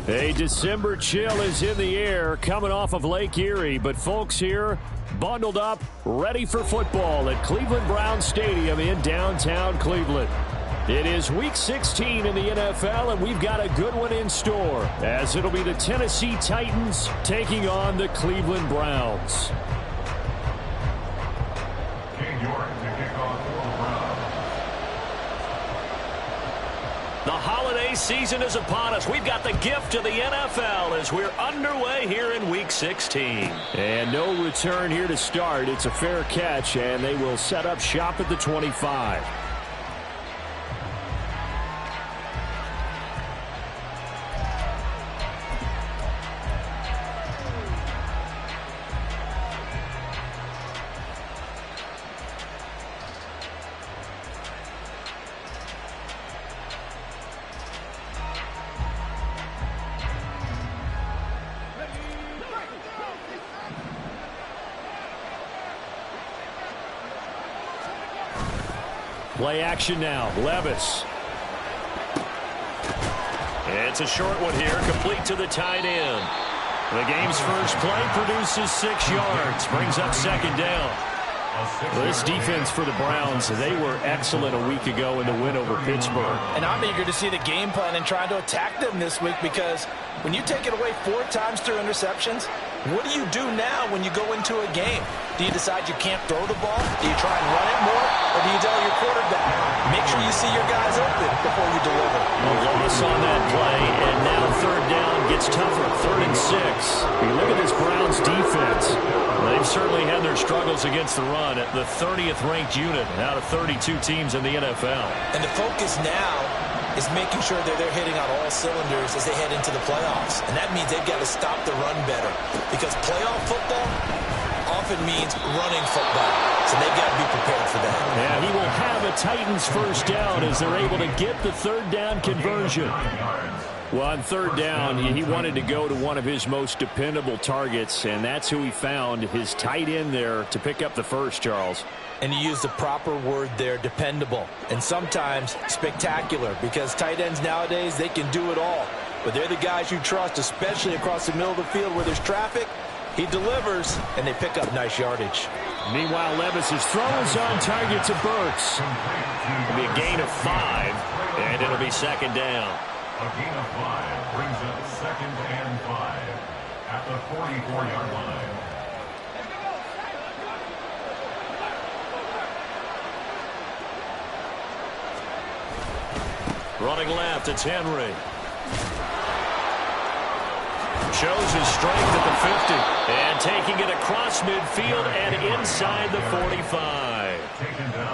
A December chill is in the air coming off of Lake Erie, but folks here bundled up, ready for football at Cleveland Browns Stadium in downtown Cleveland. It is Week 16 in the NFL, and we've got a good one in store, as it'll be the Tennessee Titans taking on the Cleveland Browns. The holiday season is upon us. We've got the gift of the NFL as we're underway here in Week 16. And no return here to start. It's a fair catch, and they will set up shop at the 25. Play action now. Levis. It's a short one here, complete to the tight end. The game's first play produces 6 yards, brings up second down. Well, this defense for the Browns, they were excellent a week ago in the win over Pittsburgh. And I'm eager to see the game plan and trying to attack them this week, because when you take it away 4 times through interceptions, what do you do now when you go into a game? Do you decide you can't throw the ball? Do you try and run it more? Or do you tell your quarterback, make sure you see your guys open before you deliver? Levis on that play, and now third down gets tougher. 3rd and 6. You look at this Browns defense. They've certainly had their struggles against the run at the 30th ranked unit out of 32 teams in the NFL. And the focus now is making sure that they're hitting on all cylinders as they head into the playoffs. And that means they've got to stop the run better, because playoff football often means running football. So they've got to be prepared for that. Yeah, he will have a Titans first down as they're able to get the third down conversion. Well, on third down, he wanted to go to one of his most dependable targets, and that's who he found, his tight end there, to pick up the first, Charles. And he used the proper word there, dependable, and sometimes spectacular, because tight ends nowadays, they can do it all. But they're the guys you trust, especially across the middle of the field where there's traffic. He delivers, and they pick up nice yardage. Meanwhile, Levis' throw is on target to Burks. It'll be a gain of 5, and it'll be second down. A gain of 5 brings up 2nd and 5 at the 44-yard line. Running left, it's Henry. Shows his strength at the 50. And taking it across midfield and inside the 45.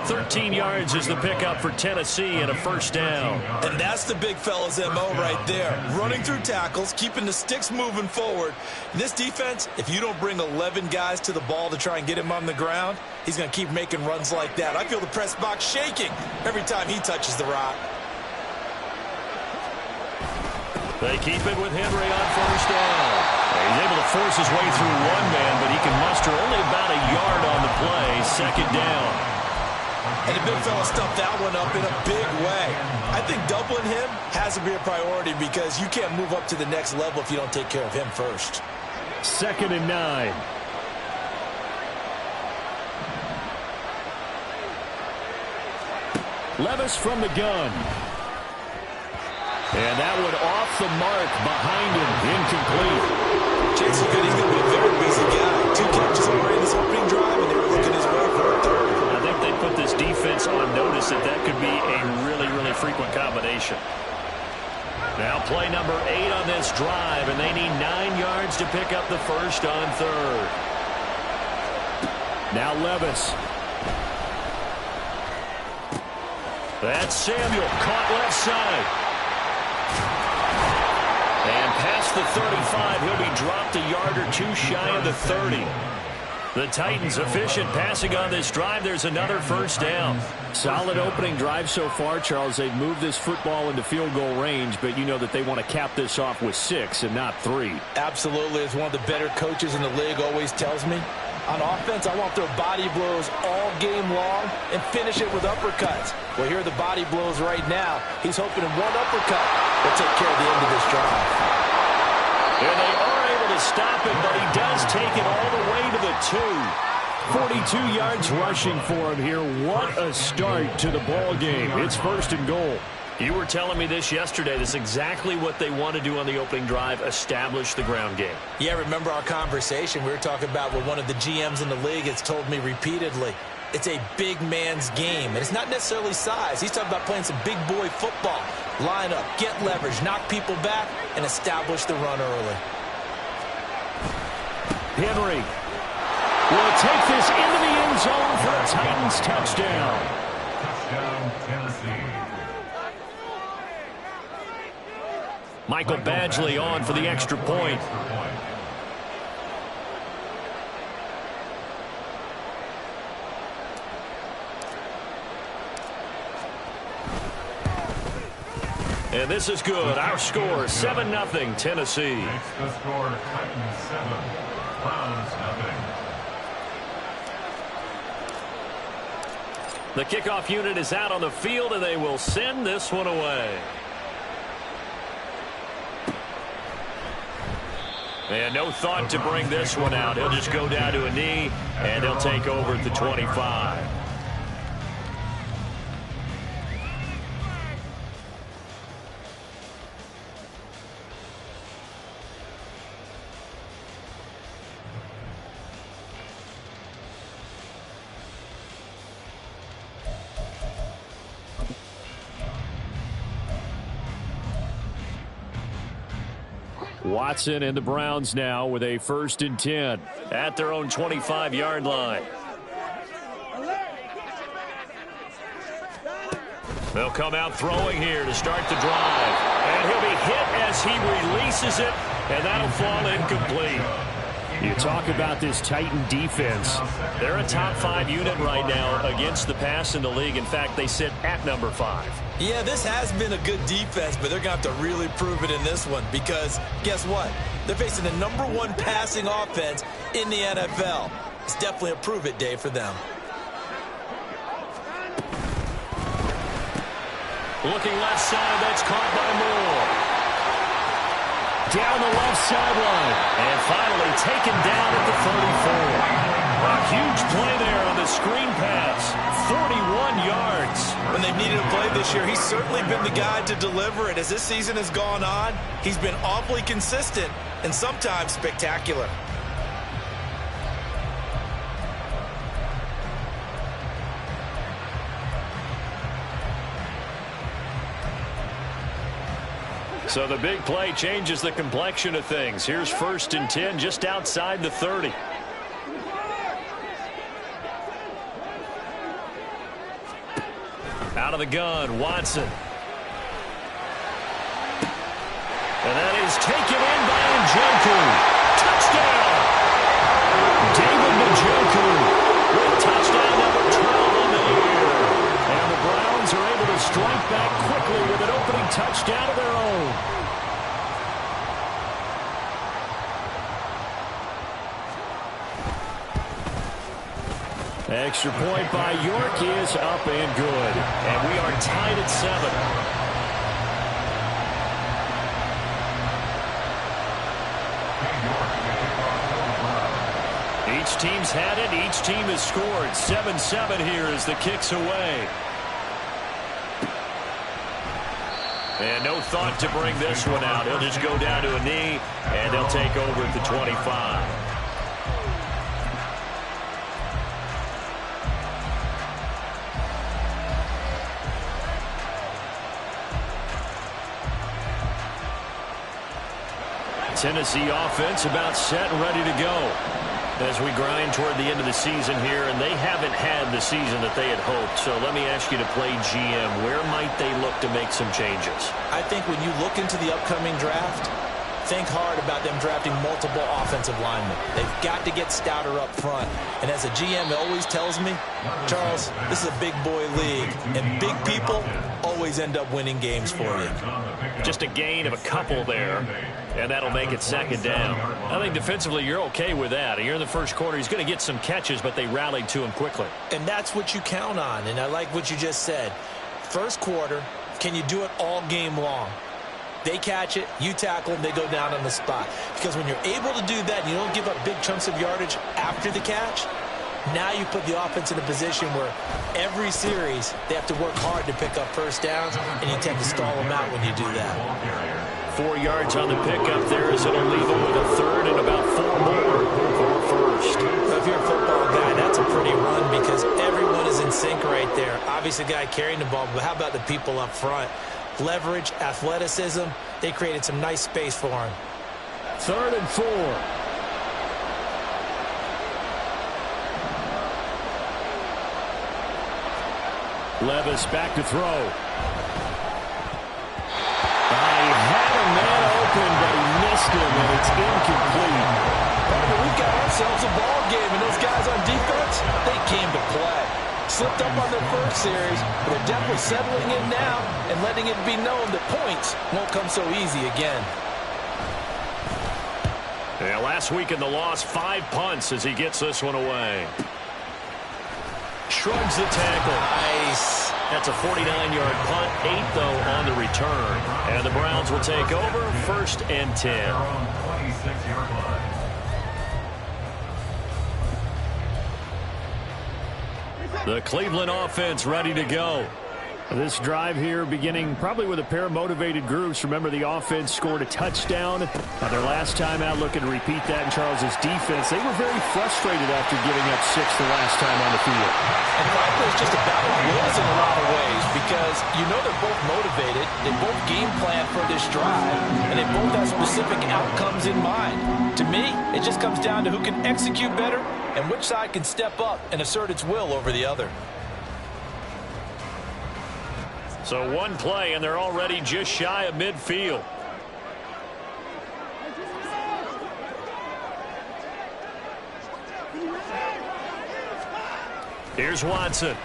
13 yards is the pickup for Tennessee and a first down. And that's the big fella's MO right there. Running through tackles, keeping the sticks moving forward. This defense, if you don't bring 11 guys to the ball to try and get him on the ground, he's going to keep making runs like that. I feel the press box shaking every time he touches the rock. They keep it with Henry on first down. He's able to force his way through one man, but he can muster only about a yard on the play. Second down. And the big fella stuffed that one up in a big way. I think doubling him has to be a priority, because you can't move up to the next level if you don't take care of him first. 2nd and 9. Levis from the gun. And that one off the mark behind him. Incomplete. Chances are good he's going to be a very busy guy. 2 catches already in this opening drive, and they were looking his way for a third. I think they put this defense on notice that could be a really, really frequent combination. Now play number 8 on this drive, and they need 9 yards to pick up the first on third. Now Levis. That's Samuel, caught left side. And past the 35, he'll be dropped a yard or 2 shy of the 30. The Titans efficient passing on this drive. There's another first down. Solid opening drive so far, Charles. They've moved this football into field goal range, but you know that they want to cap this off with 6 and not 3. Absolutely. As one of the better coaches in the league always tells me, on offense, I want their body blows all game long and finish it with uppercuts. Well, here are the body blows right now. He's hoping in one uppercut will take care of the end of this drive. And they are able to stop it, but he does take it all the way to the 2. 42 yards rushing for him here. What a start to the ball game. It's 1st and goal. You were telling me this yesterday. This is exactly what they want to do on the opening drive, establish the ground game. Yeah, remember our conversation? We were talking about what one of the GMs in the league has told me repeatedly. It's a big man's game, and it's not necessarily size. He's talking about playing some big boy football. Line up, get leverage, knock people back, and establish the run early. Henry will take this into the end zone for a Titans touchdown. Touchdown, Tennessee. Michael Badgley on for the extra point. And this is good. Our score, 7-0 Tennessee. Makes the score Titans 7, Browns 0. The kickoff unit is out on the field, and they will send this one away. And no thought to bring this one out. He'll just go down to a knee, and he'll take over at the 25. Watson and the Browns now with a 1st and 10 at their own 25-yard line. They'll come out throwing here to start the drive. And he'll be hit as he releases it, and that'll fall incomplete. You talk about this Titan defense. They're a top 5 unit right now against the pass in the league. In fact, they sit at number 5. Yeah, this has been a good defense, but they're going to have to really prove it in this one because guess what? They're facing the #1 passing offense in the NFL. It's definitely a prove-it day for them. Looking left side, that's caught by Moore. Down the left sideline. And finally taken down at the 34. A huge play there on the screen pass. 41 yards. When they've needed a play this year, he's certainly been the guy to deliver it. As this season has gone on, he's been awfully consistent and sometimes spectacular. So the big play changes the complexion of things. Here's 1st and 10 just outside the 30. Out of the gun, Watson. And that is taken in by Njoku. Touchdown! David Njoku with touchdown number 12 on the year. And the Browns are able to strike back quickly with an opening touchdown of their own. Extra point by York is up and good. And we are tied at 7. Each team's had it. Each team has scored. 7-7 here as the kick's away. And no thought to bring this one out. He'll just go down to a knee, and they'll take over at the 25. Tennessee offense about set and ready to go as we grind toward the end of the season here, and they haven't had the season that they had hoped. So let me ask you to play GM. Where might they look to make some changes? I think when you look into the upcoming draft, think hard about them drafting multiple offensive linemen. They've got to get stouter up front. And as a GM always tells me, Charles, this is a big boy league, and big people always end up winning games for you. Just a gain of a couple there, and that'll make it 2nd down. I think defensively you're okay with that. Here in the first quarter, he's going to get some catches, but they rallied to him quickly. And that's what you count on, and I like what you just said. First quarter, can you do it all game long? They catch it, you tackle them, they go down on the spot. Because when you're able to do that and you don't give up big chunks of yardage after the catch, now you put the offense in a position where every series they have to work hard to pick up first downs, and you tend to stall them out when you do that. 4 yards on the pickup there as it'll leave them with a third and about 4 more for first. If you're a football guy, that's a pretty run because everyone is in sync right there. Obviously, the guy carrying the ball, but how about the people up front? Leverage, athleticism, they created some nice space for him. 3rd and 4. Levis back to throw. He had a man open, but he missed him, and it's incomplete. We've got ourselves a ball game, and those guys on defense, they came to play. Slipped up on their first series, but they're definitely settling in now and letting it be known that points won't come so easy again. Yeah, last week in the loss, 5 punts as he gets this one away. Shrugs the tackle. Nice. That's a 49-yard punt, 8, though, on the return. And the Browns will take over, 1st and 10. They're on 26-yard line. The Cleveland offense ready to go. This drive here beginning probably with a pair of motivated groups. Remember, the offense scored a touchdown their last time out. Looking to repeat that in Charles's defense. They were very frustrated after giving up 6 the last time on the field. And frankly, it's just a battle of wills in a lot of ways because you know they're both motivated. They both game plan for this drive, and they both have specific outcomes in mind. To me, it just comes down to who can execute better and which side can step up and assert its will over the other. So 1 play, and they're already just shy of midfield. Here's Watson.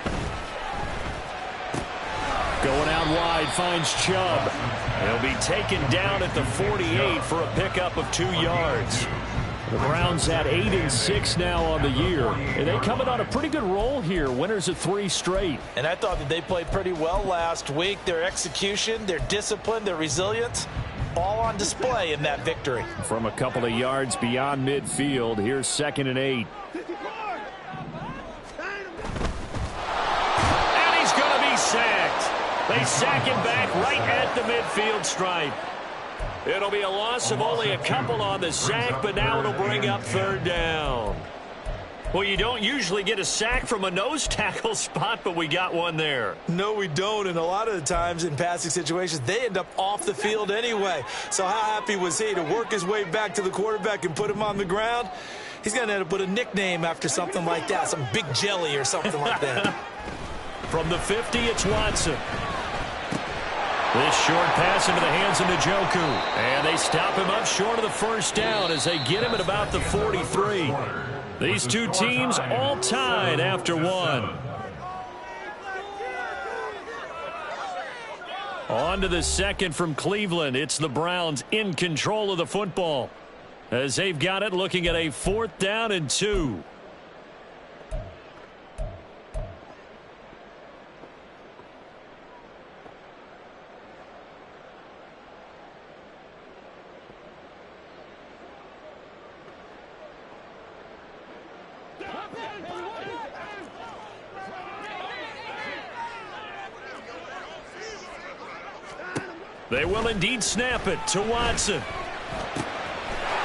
Going out wide, finds Chubb. He'll be taken down at the 48 for a pickup of 2 yards. The Browns at 8-6 now on the year. And they coming on a pretty good roll here. Winners of 3 straight. And I thought that they played pretty well last week. Their execution, their discipline, their resilience, all on display in that victory. From a couple of yards beyond midfield, here's 2nd and 8. And he's going to be sacked. They sack him back right at the midfield stripe. It'll be a loss of only a couple on the sack, but now it'll bring up 3rd down. Well, you don't usually get a sack from a nose tackle spot, but we got one there. No, we don't, and a lot of the times in passing situations, they end up off the field anyway. So how happy was he to work his way back to the quarterback and put him on the ground? He's going to have to put a nickname after something like that, some Big Jelly or something like that. From the 50, it's Watson. This short pass into the hands of Njoku. And they stop him up short of the 1st down as they get him at about the 43. These 2 teams all tied after 1. On to the 2nd from Cleveland. It's the Browns in control of the football as they've got it looking at a 4th down and 2. They will indeed snap it to Watson.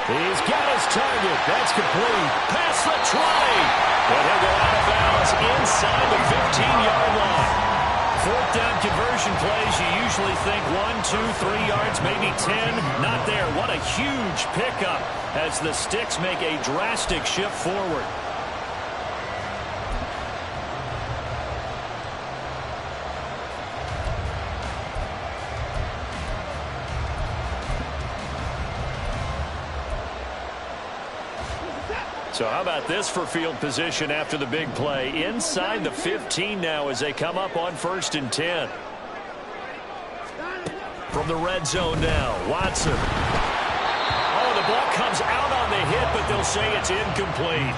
He's got his target. That's complete. Past the 20. But he'll go out of bounds inside the 15-yard line. 4th down conversion plays, you usually think 1, 2, 3 yards, maybe 10. Not there. What a huge pickup as the Sticks make a drastic shift forward. So how about this for field position after the big play? Inside the 15 now as they come up on 1st and 10. From the red zone now, Watson. Oh, the ball comes out on the hit, but they'll say it's incomplete.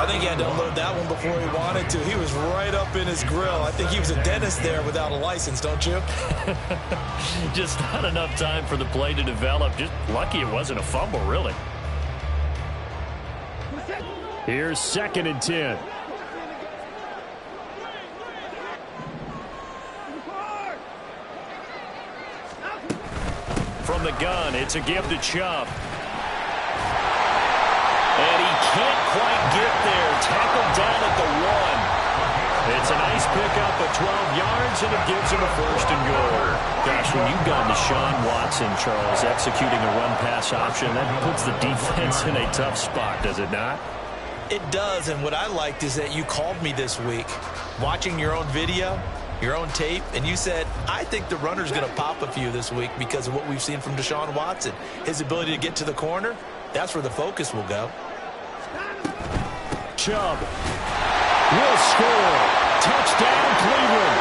I think he had to unload that one before he wanted to. He was right up in his grill. I think he was a dentist there without a license, don't you? Just not enough time for the play to develop. Just lucky it wasn't a fumble, really. Here's 2nd and 10. From the gun, it's a give to Chubb. And he can't quite get there. Tackled down at the 1. It's a nice pickup of 12 yards, and it gives him a 1st and goal. Gosh, when you've got Deshaun Watson, Charles, executing a run-pass option, that puts the defense in a tough spot, does it not? It does, and what I liked is that you called me this week, watching your own video, your own tape, and you said, I think the runner's going to pop a few this week because of what we've seen from Deshaun Watson. His ability to get to the corner, that's where the focus will go. Chubb will score. Touchdown, Cleveland.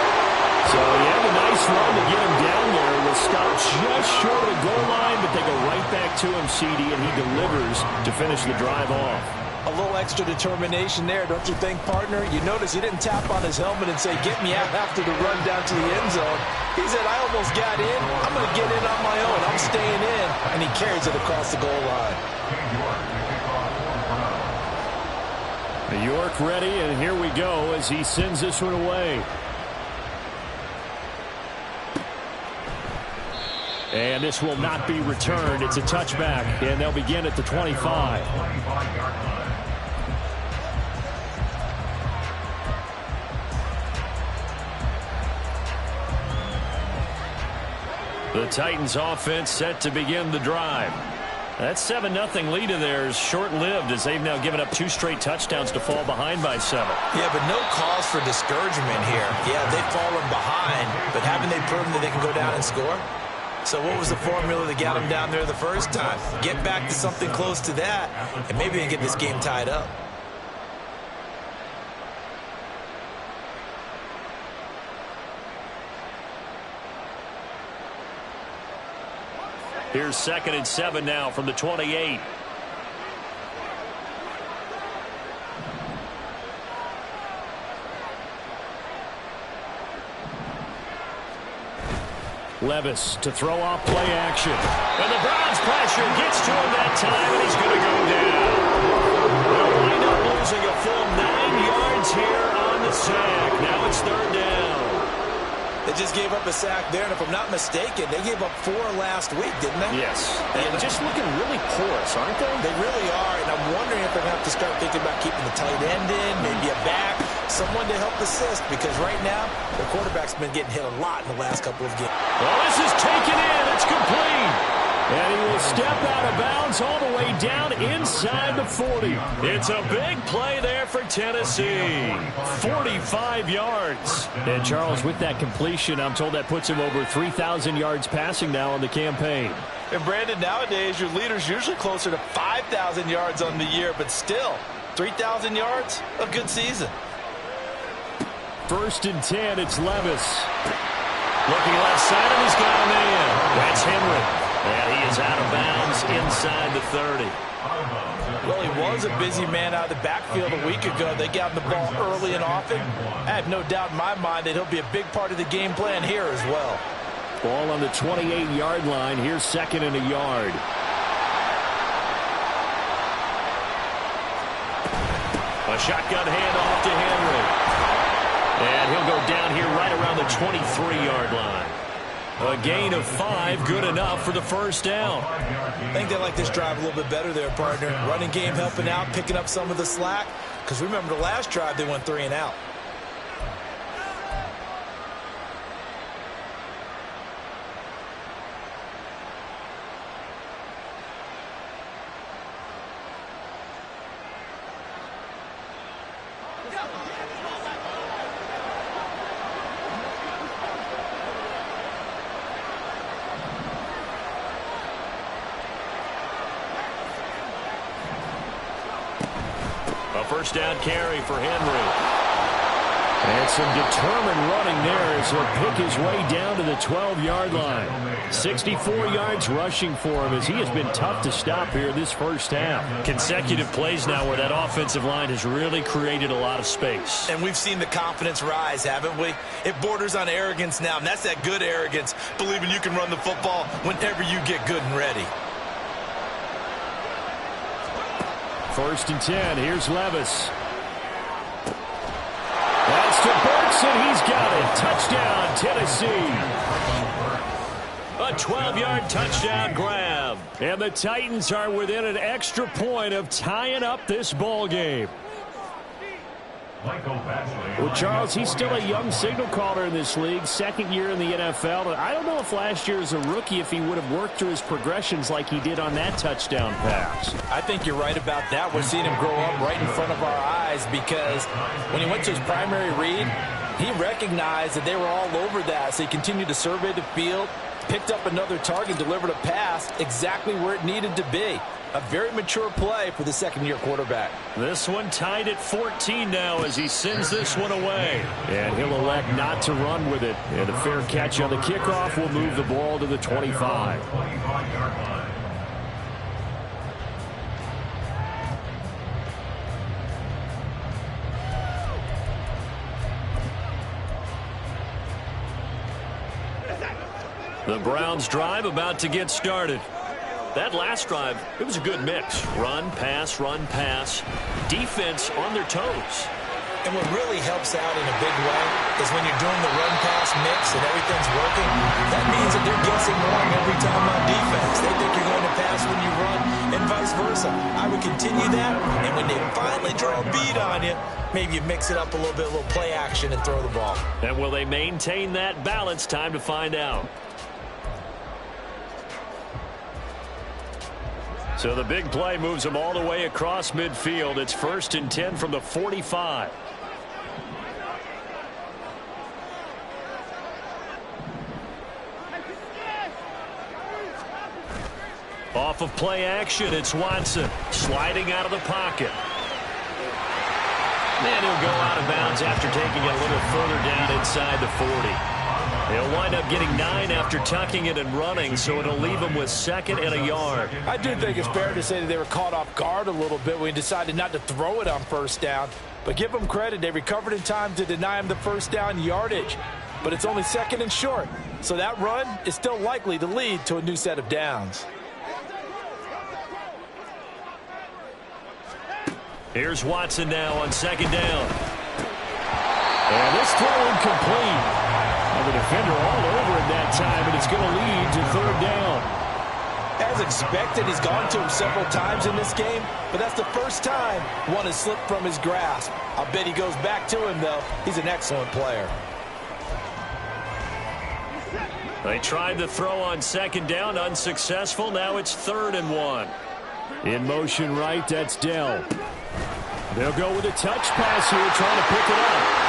So he had a nice run to get him down there. Will stop just short of the goal line, but they go right back to him, CD, and he delivers to finish the drive off. A little extra determination there, don't you think, partner? You notice he didn't tap on his helmet and say, get me out after the run down to the end zone. He said, I almost got in. I'm going to get in on my own. I'm staying in. And he carries it across the goal line. York ready, and here we go as he sends this one away. And this will not be returned. It's a touchback, and they'll begin at the 25. The Titans offense set to begin the drive. That 7-0 lead of theirs short-lived as they've now given up 2 straight touchdowns to fall behind by 7. Yeah, but no cause for discouragement here. Yeah, they've fallen behind, but haven't they proven that they can go down and score? So what was the formula that got them down there the first time? Get back to something close to that, and maybe they get this game tied up. Here's 2nd and 7 now from the 28. Levis to throw off play action. And the Browns pressure gets to him that time, and he's going to go down. They'll wind up losing a full 9 yards here on the sack. Now it's 3rd down. They just gave up a sack there, and if I'm not mistaken, they gave up 4 last week, didn't they? Yes. And just looking really porous, aren't they? They really are, and I'm wondering if they're going to have to start thinking about keeping the tight end in, maybe a back, someone to help assist, because right now, their quarterback's been getting hit a lot in the last couple of games. Well, this is taken in. It's complete. And he will step out of bounds all the way down inside the 40. It's a big play there for Tennessee. 45 yards. And Charles, with that completion, I'm told that puts him over 3,000 yards passing now on the campaign. And Brandon, nowadays, your leader's usually closer to 5,000 yards on the year, but still, 3,000 yards, a good season. 1st and 10, it's Levis. Looking left side, and he's got a man. That's Henry. And he is out of bounds inside the 30. Well, he was a busy man out of the backfield a week ago. They got him the ball early and often. I have no doubt in my mind that he'll be a big part of the game plan here as well. Ball on the 28-yard line. Here's 2nd and a yard. A shotgun handoff to Henry. And he'll go down here right around the 23-yard line. A gain of 5, good enough for the 1st down. I think they like this drive a little bit better there, partner. Running game helping out, picking up some of the slack. Because remember the last drive, they went 3 and out. A 1st down carry for Henry. And some determined running there as he'll pick his way down to the 12-yard line. 64 yards rushing for him as he has been tough to stop here this first half. Consecutive plays now where that offensive line has really created a lot of space. And we've seen the confidence rise, haven't we? It borders on arrogance now, and that's that good arrogance, believing you can run the football whenever you get good and ready. 1st and 10. Here's Levis. That's to Burks, and he's got it. Touchdown, Tennessee. A 12-yard touchdown grab. And the Titans are within an extra point of tying up this ball game. Well, Charles, he's still a young signal caller in this league, 2nd year in the NFL. And I don't know if last year as a rookie if he would have worked through his progressions like he did on that touchdown pass. I think you're right about that. We're seeing him grow up right in front of our eyes because when he went to his primary read, he recognized that they were all over that. So he continued to survey the field, picked up another target, delivered a pass exactly where it needed to be. A very mature play for the 2nd-year quarterback. This one tied at 14 now as he sends this one away. And he'll elect not to run with it. And a fair catch on the kickoff will move the ball to the 25. The Browns drive about to get started. That last drive, it was a good mix. Run, pass, defense on their toes. And what really helps out in a big way is when you're doing the run-pass mix and everything's working, that means that they're guessing wrong every time on defense. They think you're going to pass when you run and vice versa. I would continue that, and when they finally draw a beat on you, maybe you mix it up a little bit, a little play action and throw the ball. And will they maintain that balance? Time to find out. So the big play moves them all the way across midfield. It's 1st and 10 from the 45. Off of play action, it's Watson sliding out of the pocket. And he'll go out of bounds after taking it a little further down inside the 40. He'll wind up getting 9 after tucking it and running, so it'll leave him with 2nd and a yard. I do think it's fair to say that they were caught off guard a little bit when he decided not to throw it on 1st down. But give them credit. They recovered in time to deny him the 1st down yardage. But it's only 2nd and short. So that run is still likely to lead to a new set of downs. Here's Watson now on 2nd down. And this throw incomplete. And the defender all over it that time, and it's going to lead to 3rd down. As expected, he's gone to him several times in this game, but that's the first time one has slipped from his grasp. I'll bet he goes back to him, though. He's an excellent player. They tried the throw on 2nd down, unsuccessful. Now it's 3rd and 1. In motion right, that's Dell. They'll go with a touch pass here, trying to pick it up.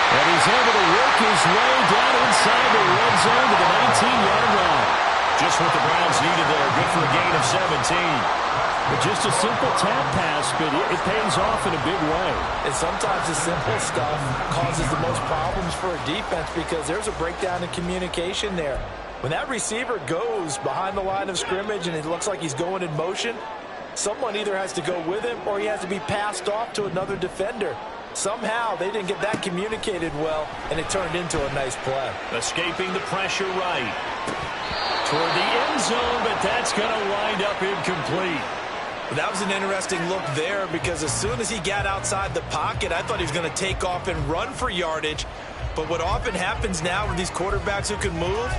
And he's able to work his way down inside the red zone to the 19-yard line. Just what the Browns needed there. Good for a gain of 17. But just a simple tap pass, but it pays off in a big way. And sometimes the simple stuff causes the most problems for a defense because there's a breakdown in communication there. When that receiver goes behind the line of scrimmage and it looks like he's going in motion, someone either has to go with him or he has to be passed off to another defender. Somehow they didn't get that communicated well, and it turned into a nice play. Escaping the pressure right. Toward the end zone, but that's going to wind up incomplete. That was an interesting look there because as soon as he got outside the pocket, I thought he was going to take off and run for yardage. But what often happens now with these quarterbacks who can move,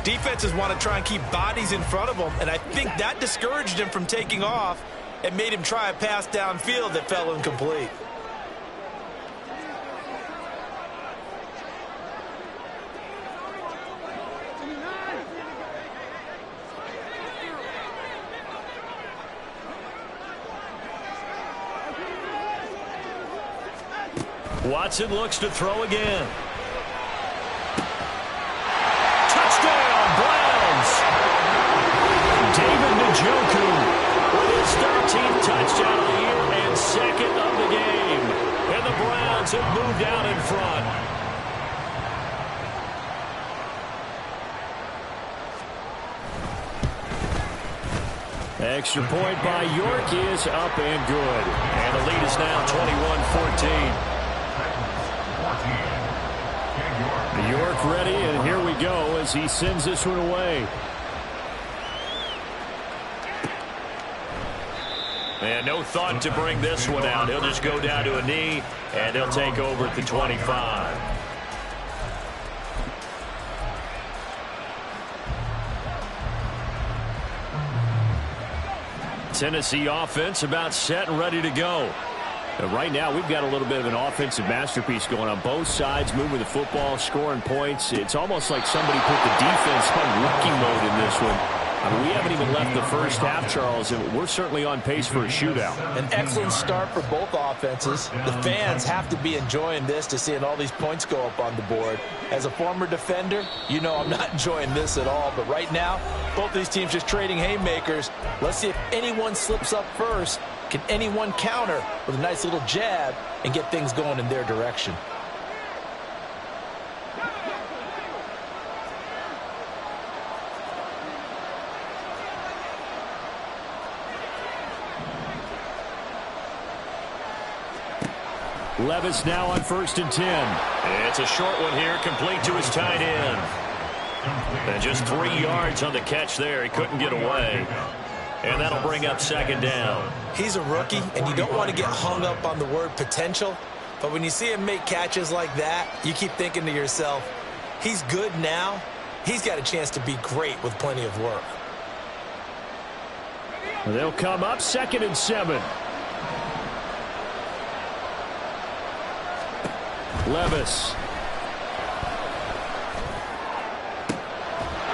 defenses want to try and keep bodies in front of them, and I think that discouraged him from taking off and made him try a pass downfield that fell incomplete. Watson looks to throw again. Touchdown, Browns! David Njoku with his 13th touchdown of the year and 2nd of the game. And the Browns have moved out in front. Extra point by York is up and good. And the lead is now 21-14. York ready, and here we go as he sends this one away. And no thought to bring this one out. He'll just go down to a knee, and they'll take over at the 25. Tennessee offense about set and ready to go. And right now, we've got a little bit of an offensive masterpiece going on both sides, moving the football, scoring points. It's almost like somebody put the defense on rookie mode in this one. I mean, we haven't even left the first half, Charles, and we're certainly on pace for a shootout. An excellent start for both offenses. The fans have to be enjoying this to seeing all these points go up on the board. As a former defender, you know I'm not enjoying this at all. But right now, both these teams just trading haymakers. Let's see if anyone slips up first. Can anyone counter with a nice little jab and get things going in their direction? Levis now on 1st and 10. It's a short one here, complete to his tight end. And just 3 yards on the catch there. He couldn't get away. And that'll bring up 2nd down. He's a rookie, and you don't want to get hung up on the word potential. But when you see him make catches like that, you keep thinking to yourself, he's good now. He's got a chance to be great with plenty of work. They'll come up 2nd and 7. Levis.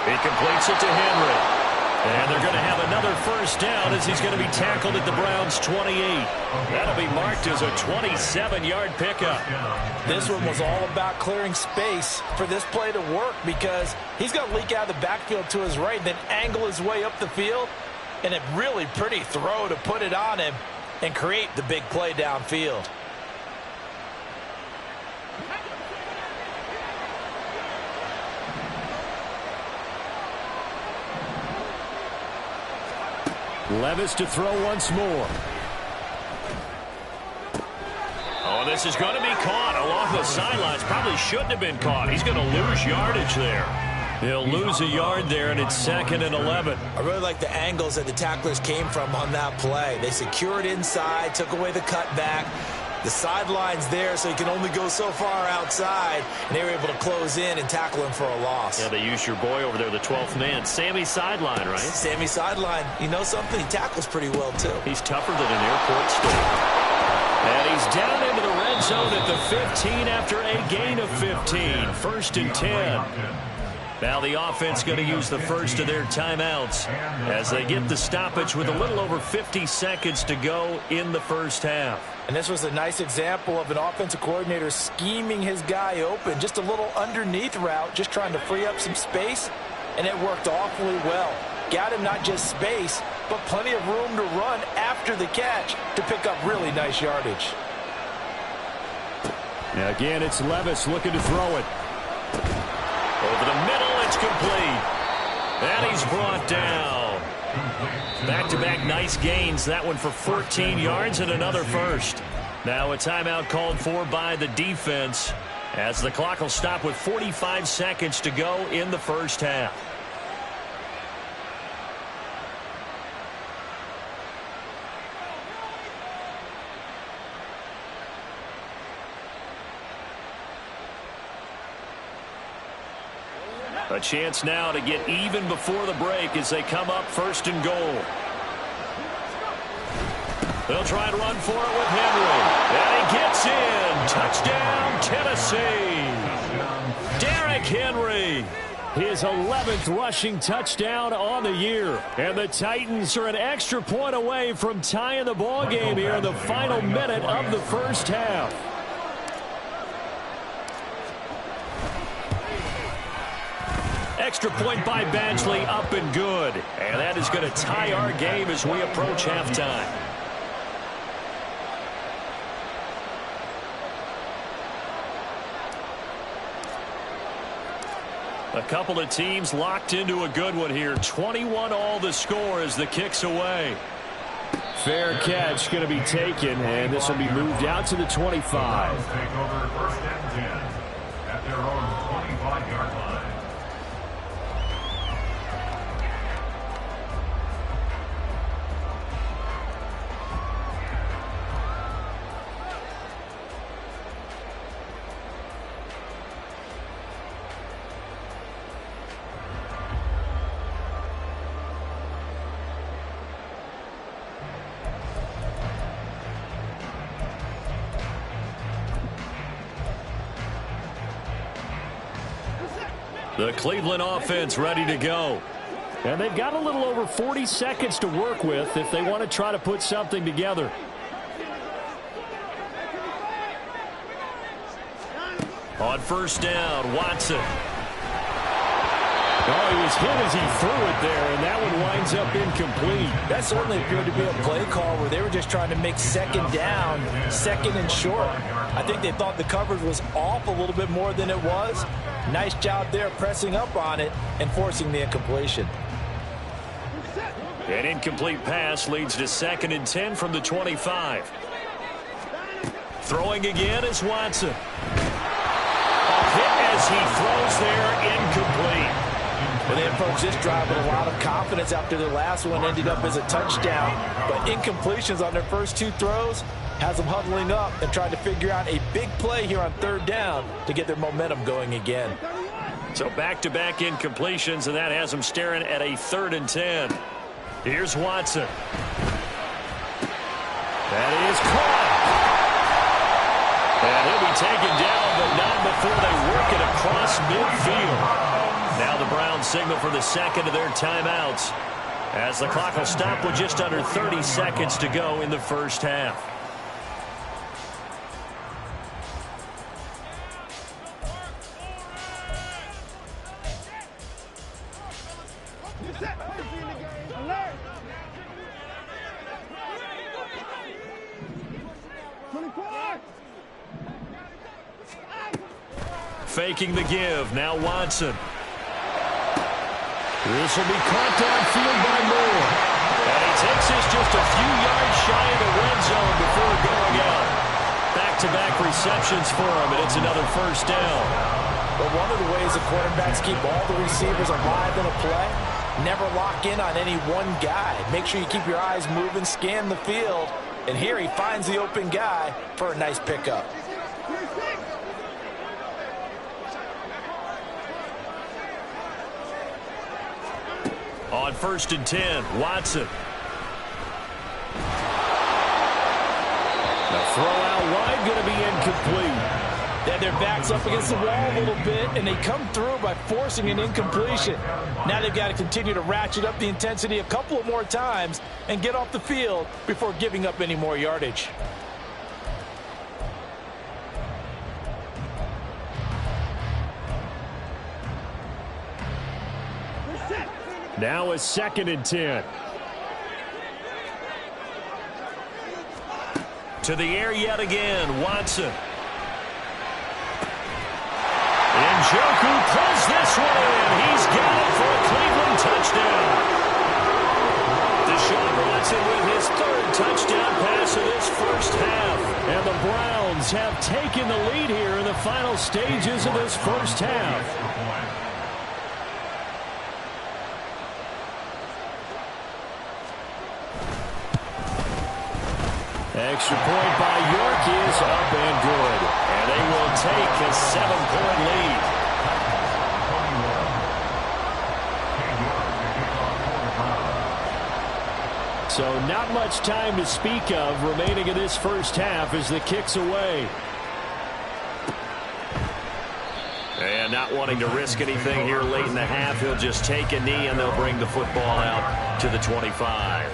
He completes it to Henry. And they're going to have another 1st down as he's going to be tackled at the Browns' 28. That'll be marked as a 27-yard pickup. This one was all about clearing space for this play to work because he's going to leak out of the backfield to his right, then angle his way up the field. And a really pretty throw to put it on him and create the big play downfield. Levis to throw once more. Oh, this is going to be caught along the sidelines. Probably shouldn't have been caught. He's going to lose yardage there. He'll lose a yard there, and it's 2nd and 11. I really like the angles that the tacklers came from on that play. They secured inside, took away the cutback. The sideline's there, so he can only go so far outside, and they were able to close in and tackle him for a loss. Yeah, they used your boy over there, the 12th man, Sammy Sideline, right? Sammy Sideline. You know something? He tackles pretty well, too. He's tougher than an airport steak. And he's down into the red zone at the 15 after a gain of 15. 1st and 10. Now the offense going to use the first of their timeouts as they get the stoppage with a little over 50 seconds to go in the first half. And this was a nice example of an offensive coordinator scheming his guy open. Just a little underneath route, just trying to free up some space, and it worked awfully well. Got him not just space, but plenty of room to run after the catch to pick up really nice yardage. Now again, it's Levis looking to throw it. Over the middle, it's complete. And he's brought down. Back-to-back nice gains. That one for 14 yards and another 1st. Now a timeout called for by the defense as the clock will stop with 45 seconds to go in the first half. A chance now to get even before the break as they come up 1st and goal. They'll try and run for it with Henry. And he gets in. Touchdown, Tennessee. Derrick Henry. His 11th rushing touchdown on the year. And the Titans are an extra point away from tying the ball game here in the final minute of the first half. Extra point by Badgley, up and good. And that is going to tie our game as we approach halftime. A couple of teams locked into a good one here. 21 all the score as the kick's away. Fair catch going to be taken, and this will be moved out to the 25. Take over first and 10 at their own 25-yard line. The Cleveland offense ready to go. And they've got a little over 40 seconds to work with if they want to try to put something together. On first down, Watson. Oh, he was hit as he threw it there, and that one winds up incomplete. That certainly appeared to be a play call where they were just trying to make second down, second and short. I think they thought the coverage was off a little bit more than it was. Nice job there pressing up on it and forcing the incompletion. An incomplete pass leads to 2nd and 10 from the 25. Throwing again is Watson. A hit as he throws there, incomplete. And then, folks, this drive with a lot of confidence after their last one ended up as a touchdown. But incompletions on their first two throws has them huddling up and trying to figure out a big play here on third down to get their momentum going again. So back-to-back incompletions, and that has them staring at a 3rd and 10. Here's Watson. That is caught. And he'll be taken down, but not before they work it across midfield. Now the Browns signal for the second of their timeouts as the clock will stop with just under 30 seconds to go in the first half. Faking the give. Now Watson. This will be caught downfield by Moore. And he takes this just a few yards shy of the red zone before going out. Back-to-back receptions for him, and it's another first down. But one of the ways the quarterbacks keep all the receivers alive in a play, never lock in on any one guy. Make sure you keep your eyes moving, scan the field. And here he finds the open guy for a nice pickup. On 1st and 10, Watson. The throw out wide going to be incomplete. Then their back's up against the wall a little bit, and they come through by forcing an incompletion. Now they've got to continue to ratchet up the intensity a couple of more times and get off the field before giving up any more yardage. Now a 2nd and 10. To the air yet again, Watson. Njoku pulls this one in. He's got it for a Cleveland touchdown. Deshaun Watson with his 3rd touchdown pass of this first half. And the Browns have taken the lead here in the final stages of this first half. Extra point by York is up and good. And they will take a 7-point lead. So not much time to speak of remaining in this first half as the kick's away. And not wanting to risk anything here late in the half, he'll just take a knee and they'll bring the football out to the 25.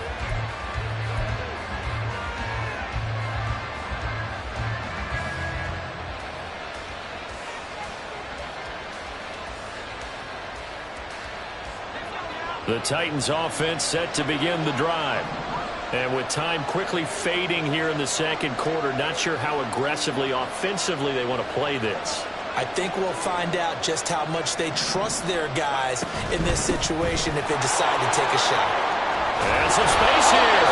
The Titans offense set to begin the drive. And with time quickly fading here in the second quarter, not sure how aggressively, offensively they want to play this. I think we'll find out just how much they trust their guys in this situation if they decide to take a shot. And some space here.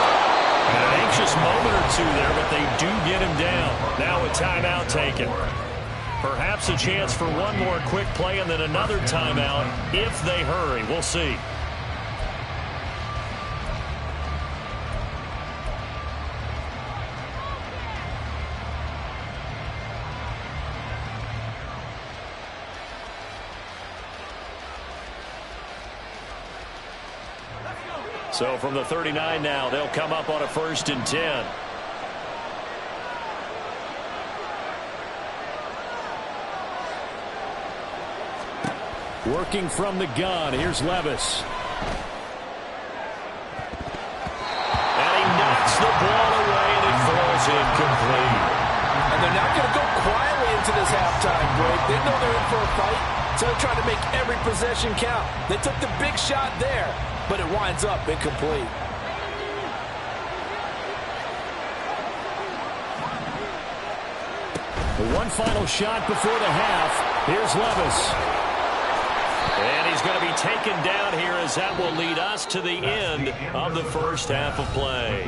An anxious moment or two there, but they do get him down. Now a timeout taken. Perhaps a chance for one more quick play and then another timeout if they hurry. We'll see. So from the 39 now, they'll come up on a 1st and 10. Working from the gun, here's Levis. And he knocks the ball away, and it falls incomplete. And they're not going to go quietly into this halftime break. They know they're in for a fight, so they're trying to make every possession count. They took the big shot there, but it winds up incomplete. The one final shot before the half. Here's Levis. And he's going to be taken down here as that will lead us to the end of the first half of play.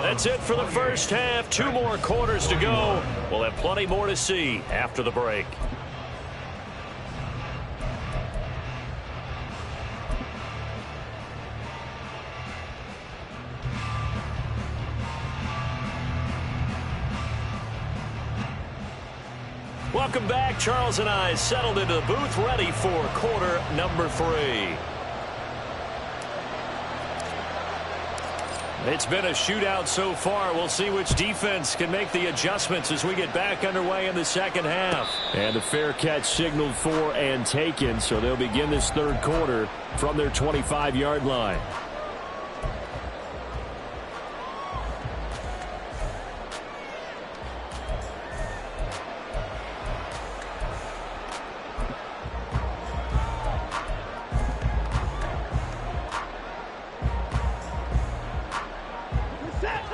That's it for the first half. 2 more quarters to go. We'll have plenty more to see after the break. Welcome back. Charles and I settled into the booth, ready for quarter number 3. It's been a shootout so far. We'll see which defense can make the adjustments as we get back underway in the second half. And the fair catch signaled for and taken, so they'll begin this third quarter from their 25-yard line.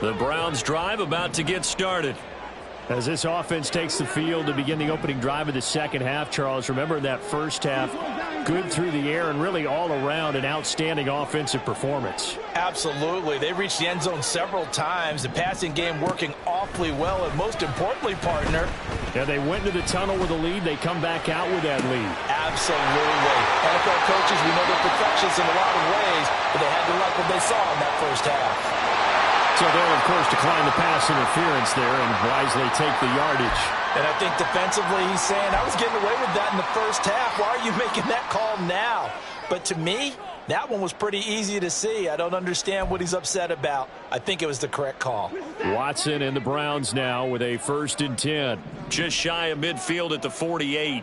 The Browns drive about to get started. As this offense takes the field to begin the opening drive of the second half, Charles, remember that first half, good through the air and really all around an outstanding offensive performance. Absolutely. They reached the end zone several times. The passing game working awfully well, and most importantly, partner. Yeah, they went into the tunnel with a lead. They come back out with that lead. Absolutely. NFL coaches, we know they're perfectionists in a lot of ways, but they had to like what they saw in that first half. So they'll, of course, decline the pass interference there and wisely take the yardage. And I think defensively he's saying, I was getting away with that in the first half. Why are you making that call now? But to me, that one was pretty easy to see. I don't understand what he's upset about. I think it was the correct call. Watson and the Browns now with a 1st and 10. Just shy of midfield at the 48.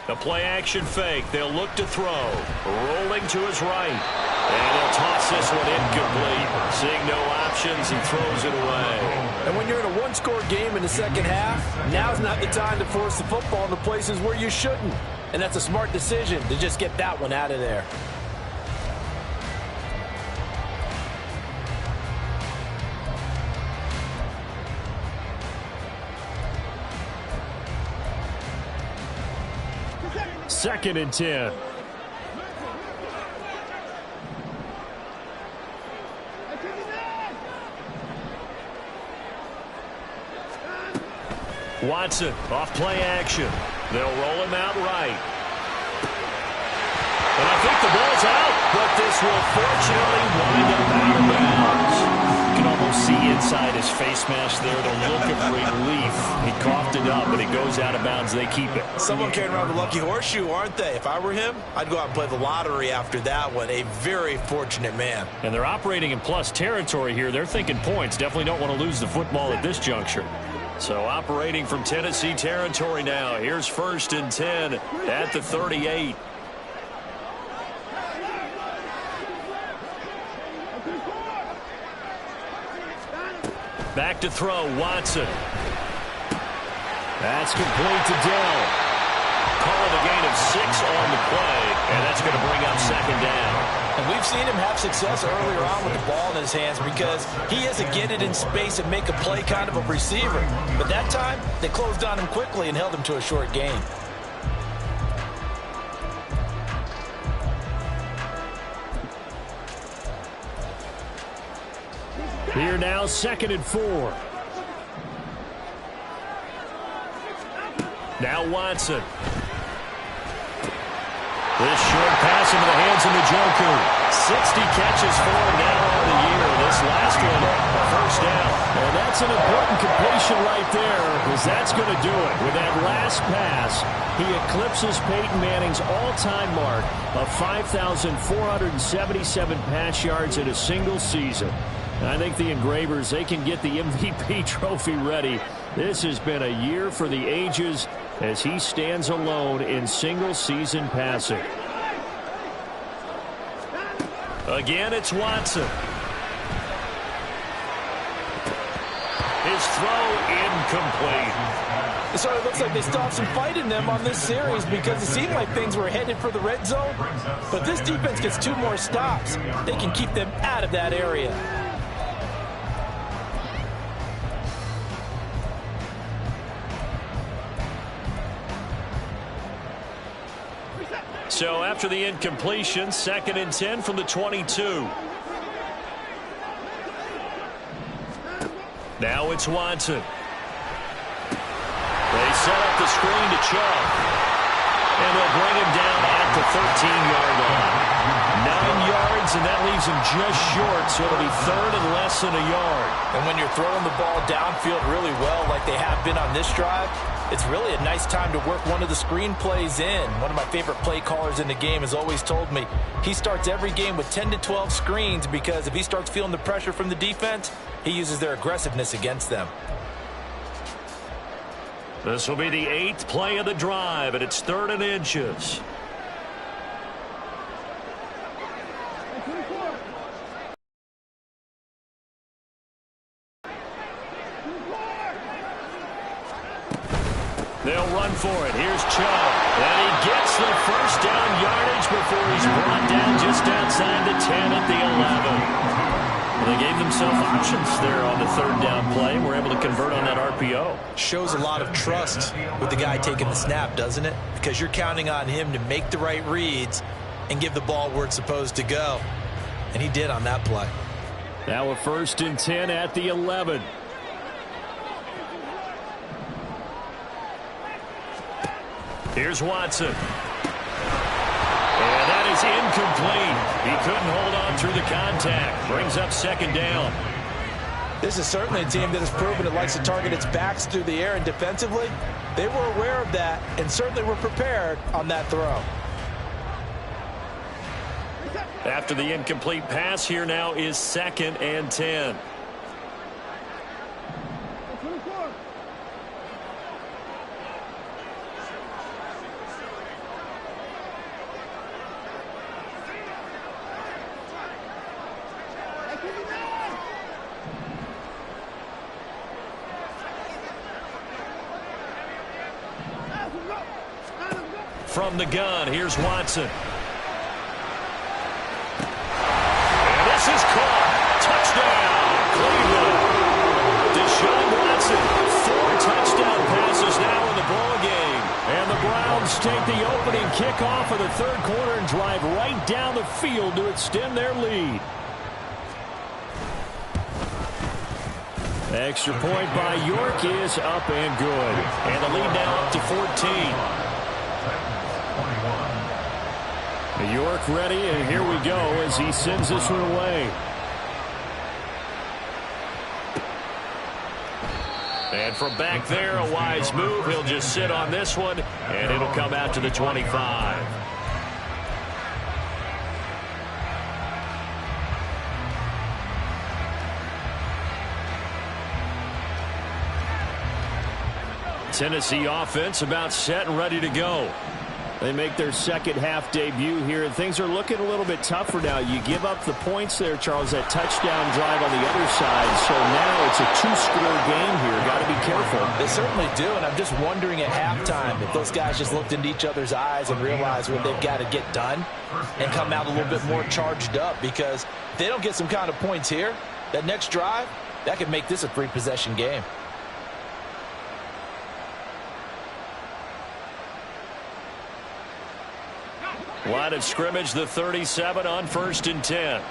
The play-action fake. They'll look to throw. Rolling to his right. And he'll toss this one incomplete. Seeing no options, he throws it away. And when you're in a one-score game in the second half, now's not the time to force the football in the places where you shouldn't. And that's a smart decision to just get that one out of there. Second and 10. Watson off play action. They'll roll him out right. And I think the ball's out, but this will fortunately wind up out of bounds. You can almost see inside his face mask there the look of relief. He coughed it up, but it goes out of bounds. They keep it. Someone carrying around the lucky horseshoe, aren't they? If I were him, I'd go out and play the lottery after that one. A very fortunate man. And they're operating in plus territory here. They're thinking points. Definitely don't want to lose the football at this juncture. So operating from Tennessee territory now. Here's 1st and 10 at the 38. Back to throw, Watson. That's complete to Dell. call it a gain of 6 on the play, and that's going to bring up second down. And we've seen him have success earlier on with the ball in his hands because he is a get it in space and make a play kind of a receiver. But that time, they closed on him quickly and held him to a short gain. Here now, 2nd and 4. Now Watson. This short pass into the hands of Njoku. 60 catches for him now on the year. This last one, a first down. And that's an important completion right there, because that's going to do it. With that last pass, he eclipses Peyton Manning's all-time mark of 5,477 pass yards in a single season. I think the Engravers, they can get the MVP trophy ready. This has been a year for the ages as he stands alone in single-season passing. Again, it's Watson. His throw incomplete. It sort of looks like they still have some fight in them on this series because it seemed like things were headed for the red zone. But this defense gets 2 more stops. They can keep them out of that area. So after the incompletion, 2nd and 10 from the 22. Now it's Watson. They set up the screen to Chubb. And they'll bring him down at the 13-yard line. 9 yards, and that leaves him just short, so it'll be 3rd and less than a yard. And when you're throwing the ball downfield really well like they have been on this drive, it's really a nice time to work one of the screen plays in. One of my favorite play callers in the game has always told me he starts every game with 10 to 12 screens because if he starts feeling the pressure from the defense, he uses their aggressiveness against them. This will be the 8th play of the drive, and it's 3rd and inches. They'll run for it. Here's Chubb. And he gets the first down yardage before he's brought down just outside the 10 at the 11. Well, they gave themselves options there on the 3rd down play and were able to convert on that RPO. Shows a lot of trust with the guy taking the snap, doesn't it? Because you're counting on him to make the right reads and give the ball where it's supposed to go. And he did on that play. Now a 1st and 10 at the 11. Here's Watson. And that is incomplete. He couldn't hold on through the contact. Brings up 2nd down. This is certainly a team that has proven it likes to target its backs through the air, and defensively, they were aware of that and certainly were prepared on that throw. After the incomplete pass, here now is 2nd and 10. From the gun, here's Watson. And this is caught. Touchdown, Cleveland. Deshaun Watson, 4 touchdown passes now in the ball game. And the Browns take the opening kickoff of the 3rd quarter and drive right down the field to extend their lead. Extra point by York is up and good. And the lead now up to 14. York ready, and here we go as he sends this one away. And from back there, a wise move. He'll just sit on this one, and it'll come out to the 25. Tennessee offense about set and ready to go. They make their second half debut here, and things are looking a little bit tougher now. You give up the points there, Charles, that touchdown drive on the other side. So now it's a two-score game here. Got to be careful. They certainly do, and I'm just wondering at halftime if those guys just looked into each other's eyes and realized what they've got to get done and come out a little bit more charged up, because if they don't get some kind of points here, that next drive, that could make this a three-possession game. Line of scrimmage, the 37 on 1st and 10.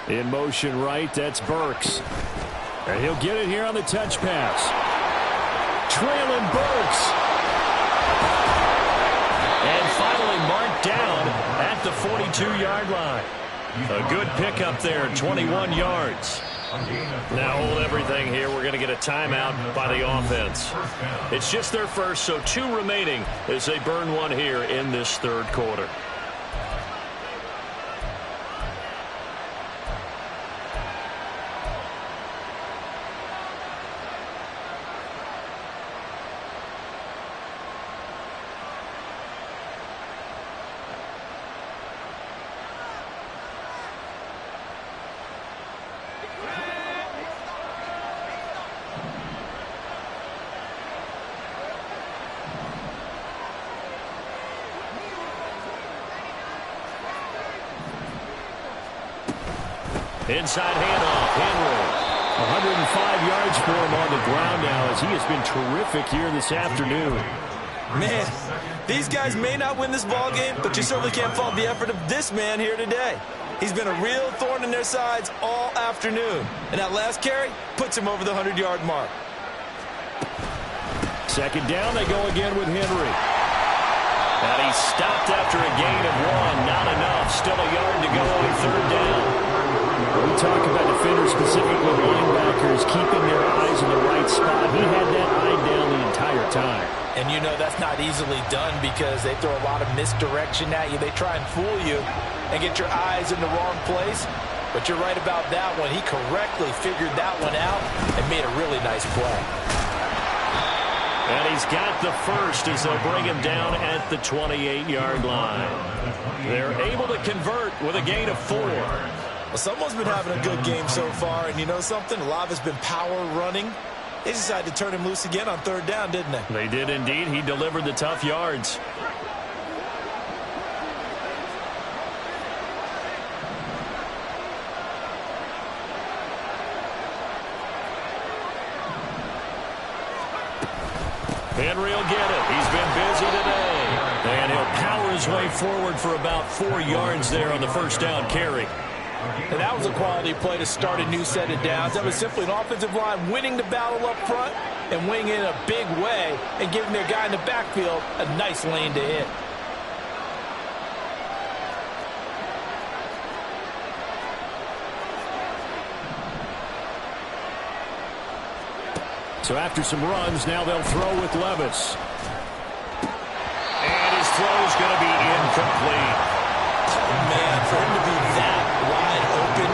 In motion right, that's Burks. And he'll get it here on the touch pass. Traylon Burks. And finally marked down at the 42-yard line. A good pickup there, 21 yards. Now hold everything here. We're going to get a timeout by the offense. It's just their first, so 2 remaining as they burn one here in this third quarter. Inside handoff, Henry. 105 yards for him on the ground now, as he has been terrific here this afternoon. Man, these guys may not win this ball game, but you certainly can't fault the effort of this man here today. He's been a real thorn in their sides all afternoon. And that last carry puts him over the 100-yard mark. Second down, they go again with Henry. And he stopped after a gain of 1. Not enough. Still a yard to go on 3rd down. We talk about defenders, specifically linebackers, keeping their eyes in the right spot. He had that eye down the entire time. And you know that's not easily done because they throw a lot of misdirection at you. They try and fool you and get your eyes in the wrong place. But you're right about that one. He correctly figured that one out and made a really nice play. And he's got the first as they'll bring him down at the 28-yard line. They're able to convert with a gain of 4. Well, someone's been having a good game so far, and you know something? A lot of it's been power running. They decided to turn him loose again on 3rd down, didn't they? They did indeed. He delivered the tough yards. Henry will get it. He's been busy today. And he'll power his way forward for about 4 yards there on the first down carry. And that was a quality play to start a new set of downs. That was simply an offensive line winning the battle up front and winning in a big way and giving their guy in the backfield a nice lane to hit. So after some runs, now they'll throw with Levis. And his throw's going to be incomplete. Oh, man, for him to be that wide open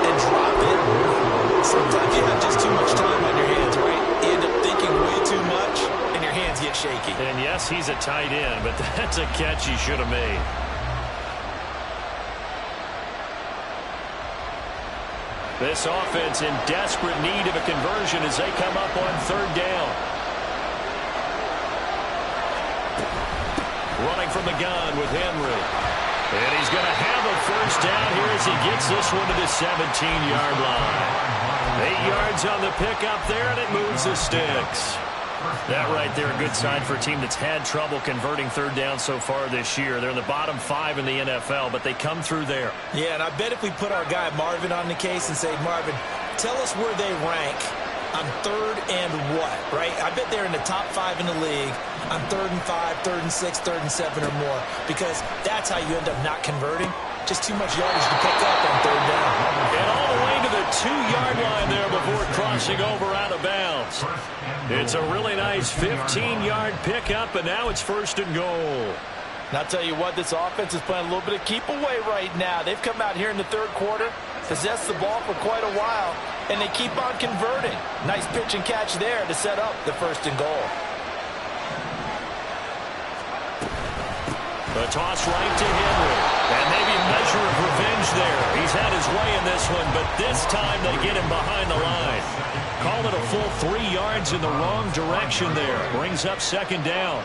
and drop it, sometimes you have just too much time on your hands, right? You end up thinking way too much, and your hands get shaky. And yes, he's a tight end, but that's a catch he should have made. This offense in desperate need of a conversion as they come up on 3rd down. Running from the gun with Henry. And he's going to have a first down here as he gets this one to the 17-yard line. 8 yards on the pickup there, and it moves the sticks. That right there, a good sign for a team that's had trouble converting 3rd down so far this year. They're in the bottom 5 in the NFL, but they come through there. Yeah, and I bet if we put our guy Marvin on the case and say, Marvin, tell us where they rank on 3rd and what, right? I bet they're in the top 5 in the league on 3rd and 5, 3rd and 6, 3rd and 7 or more, because that's how you end up not converting. Just too much yardage to pick up on 3rd down. And all the way to the 2-yard line there before crossing over out of bounds. It's a really nice 15-yard pickup, and now it's 1st and goal. And I'll tell you what, this offense is playing a little bit of keep away right now. They've come out here in the 3rd quarter, possessed the ball for quite a while, and they keep on converting. Nice pitch and catch there to set up the 1st and goal. A toss right to Henry. And maybe a measure of revenge there. He's had his way in this one, but this time they get him behind the line. Call it a full 3 yards in the wrong direction there. Brings up second down.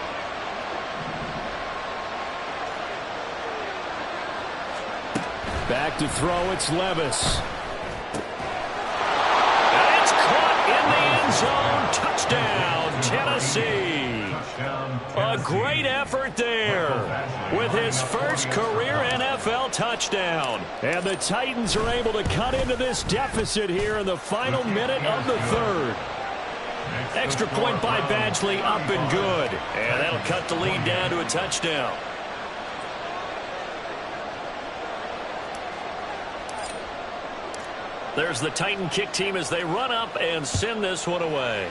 Back to throw, it's Levis. And it's caught in the end zone. Touchdown, Tennessee. A great effort there with his first career NFL touchdown. And the Titans are able to cut into this deficit here in the final minute of the third. Extra point by Badgley, up and good. And that'll cut the lead down to a touchdown. There's the Titan kick team as they run up and send this one away.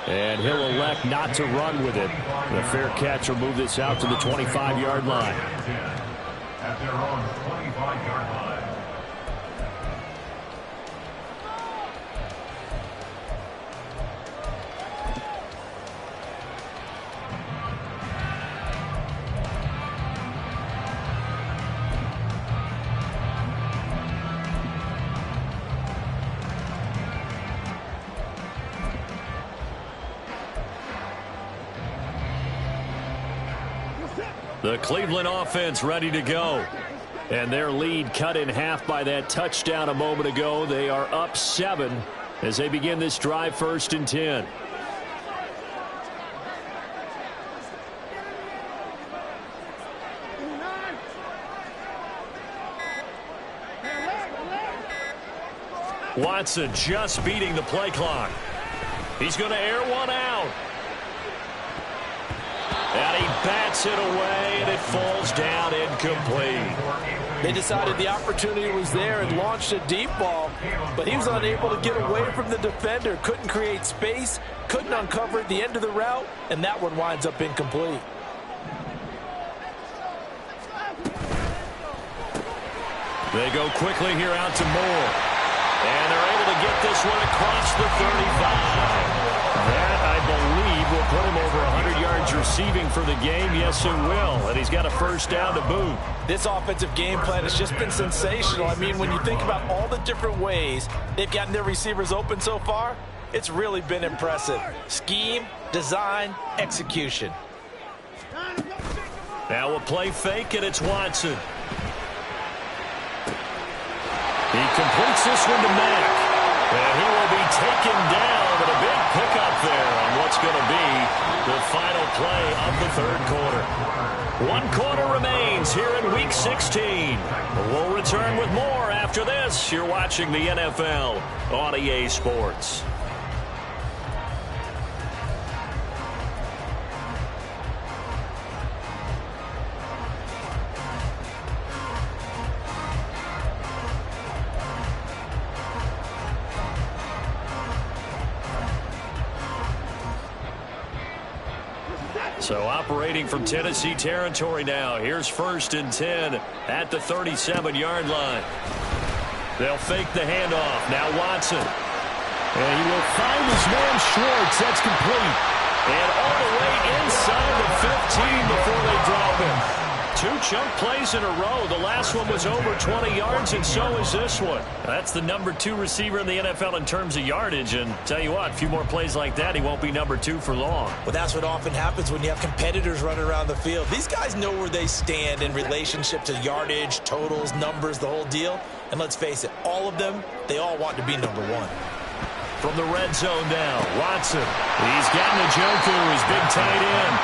And he'll elect not to run with it. The fair catch will move this out to the 25-yard line. At their own 25-yard line. The Cleveland offense ready to go. And their lead cut in half by that touchdown a moment ago. They are up 7 as they begin this drive, 1st and 10. Watson just beating the play clock. He's going to air one out. And he bats it away, and it falls down incomplete. They decided the opportunity was there and launched a deep ball, but he was unable to get away from the defender, couldn't create space, couldn't uncover at the end of the route, and that one winds up incomplete. They go quickly here out to Moore. And they're able to get this one across the 35. That, I believe, will put him over 100 yards receiving for the game. Yes, it will. And he's got a first down to boot. This offensive game plan has just been sensational. I mean, when you think about all the different ways they've gotten their receivers open so far, it's really been impressive. Scheme, design, execution. Now a play fake, and it's Watson. He completes this one to Mack. And he will be taken down, but a big pickup there on what's going to be the final play of the third quarter. 1 quarter remains here in Week 16. We'll return with more after this. You're watching the NFL on EA Sports. So operating from Tennessee territory now. Here's 1st and 10 at the 37-yard line. They'll fake the handoff. Now Watson. And he will find his man Schwartz. That's complete. And all the way inside the 15 before they drop him. 2 chunk plays in a row. The last one was over 20 yards, and so is this one. That's the number 2 receiver in the NFL in terms of yardage. And tell you what, a few more plays like that, he won't be number 2 for long. Well, that's what often happens when you have competitors running around the field. These guys know where they stand in relationship to yardage, totals, numbers, the whole deal. And let's face it, all of them, they all want to be number 1. From the red zone now, Watson. He's gotten Njoku, his big tight end.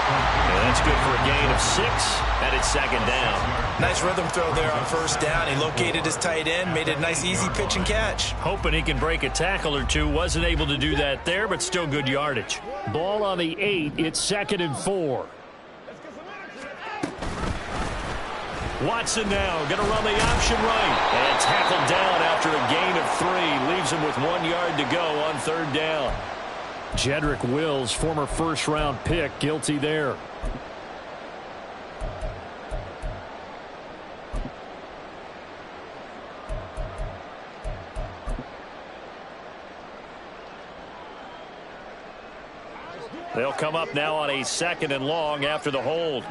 And that's good for a gain of 6, and it's 2nd down. Nice rhythm throw there on 1st down. He located his tight end, made it a nice, easy pitch and catch. Hoping he can break a tackle or two. Wasn't able to do that there, but still good yardage. Ball on the 8. It's 2nd and 4. Watson now going to run the option right. And tackled down after a gain of 3. Leaves him with 1 yard to go on 3rd down. Jedrick Wills, former first-round pick, guilty there. They'll come up now on a 2nd and long after the hold.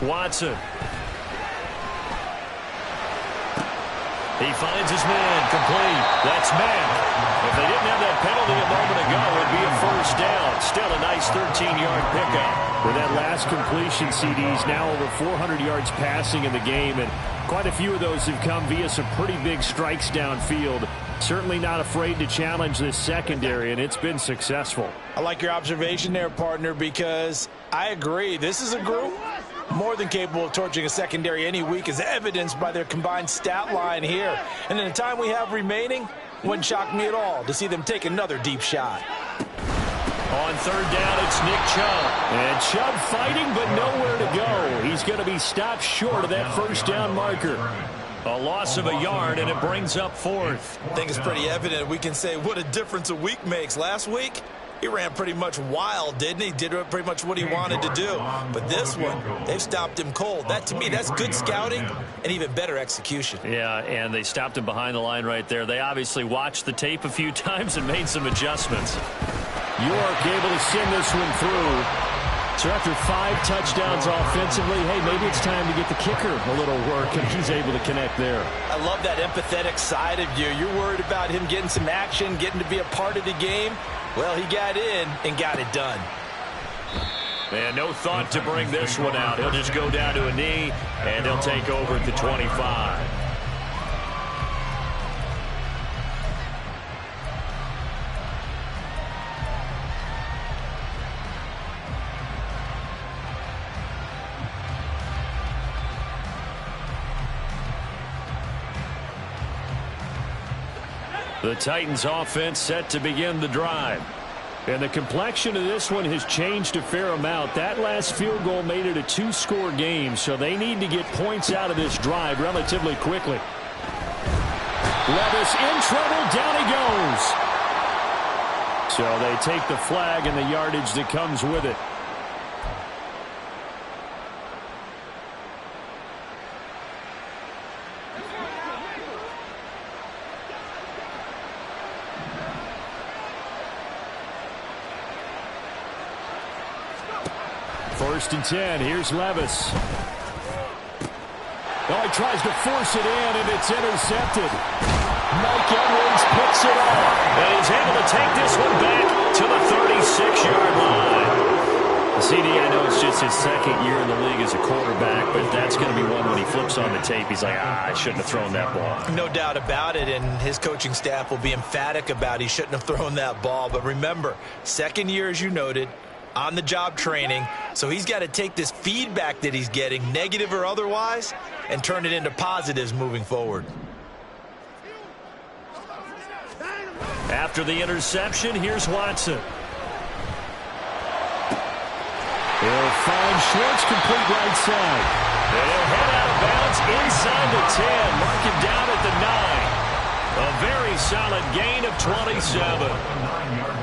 Watson. He finds his man, complete. That's Mack. If they didn't have that penalty a moment ago, it'd be a first down. Still a nice 13-yard pickup. With that last completion, CD's now over 400 yards passing in the game, and quite a few of those have come via some pretty big strikes downfield. Certainly not afraid to challenge this secondary, and it's been successful. I like your observation there, partner, because I agree. This is a group more than capable of torching a secondary any week, as evidenced by their combined stat line here. And in the time we have remaining, wouldn't shock me at all to see them take another deep shot. On 3rd down, it's Nick Chubb. And Chubb fighting, but nowhere to go. He's going to be stopped short of that first down marker. A loss of a yard, and it brings up 4th. I think it's pretty evident we can say what a difference a week makes. Last week, he ran pretty much wild, didn't he? Did pretty much what he wanted to do. But this one, they've stopped him cold. That, to me, that's good scouting and even better execution. Yeah, and they stopped him behind the line right there. They obviously watched the tape a few times and made some adjustments. York able to send this one through. So after 5 touchdowns offensively, hey, maybe it's time to get the kicker a little work, and he's able to connect there. I love that empathetic side of you. You're worried about him getting some action, getting to be a part of the game. Well, he got in and got it done. And no thought to bring this one out. He'll just go down to a knee, and he'll take over at the 25. The Titans offense set to begin the drive. And the complexion of this one has changed a fair amount. That last field goal made it a 2-score game, so they need to get points out of this drive relatively quickly. Levis in trouble, down he goes. So they take the flag and the yardage that comes with it. First and 10. Here's Levis. Oh, he tries to force it in, and it's intercepted. Mike Edwards picks it off, and he's able to take this one back to the 36-yard line. CD, I know it's just his 2nd year in the league as a quarterback, but that's going to be one when he flips on the tape. He's like, I shouldn't have thrown that ball. No doubt about it, and his coaching staff will be emphatic about he shouldn't have thrown that ball. But remember, 2nd year, as you noted, on-the-job training, so he's got to take this feedback that he's getting, negative or otherwise, and turn it into positives moving forward. After the interception, here's Watson. He'll find Schwartz, complete right side. And he'll head out of bounds inside the 10, mark him down at the 9. A very solid gain of 27.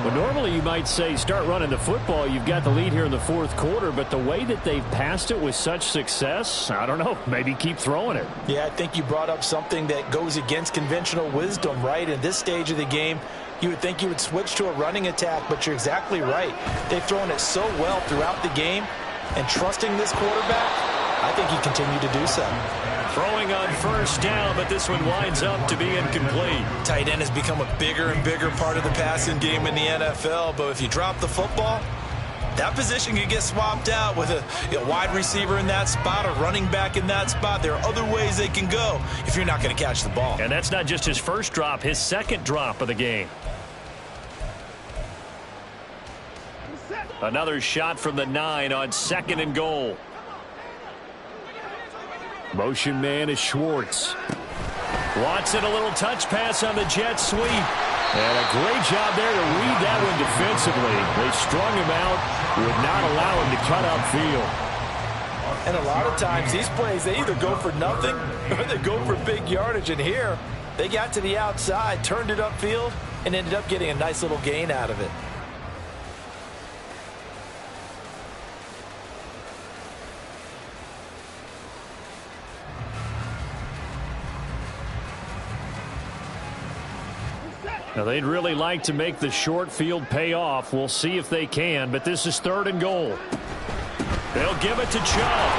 Well, normally you might say start running the football. You've got the lead here in the 4th quarter, but the way that they've passed it with such success, I don't know, maybe keep throwing it. Yeah, I think you brought up something that goes against conventional wisdom, right? In this stage of the game, you would think you would switch to a running attack, but you're exactly right. They've thrown it so well throughout the game, and trusting this quarterback, I think he continued to do so. Throwing on first down, but this one winds up to be incomplete. Tight end has become a bigger and bigger part of the passing game in the NFL, but if you drop the football, that position could get swapped out with a wide receiver in that spot, a running back in that spot. There are other ways they can go if you're not going to catch the ball. And that's not just his first drop, his 2nd drop of the game. Another shot from the 9 on 2nd and goal. Motion man is Schwartz. Watson, a little touch pass on the jet sweep. And a great job there to read that one defensively. They strung him out, would not allow him to cut upfield. And a lot of times these plays, they either go for nothing or they go for big yardage. And here, they got to the outside, turned it upfield, and ended up getting a nice little gain out of it. Now, they'd really like to make the short field pay off. We'll see if they can, but this is 3rd and goal. They'll give it to Chubb.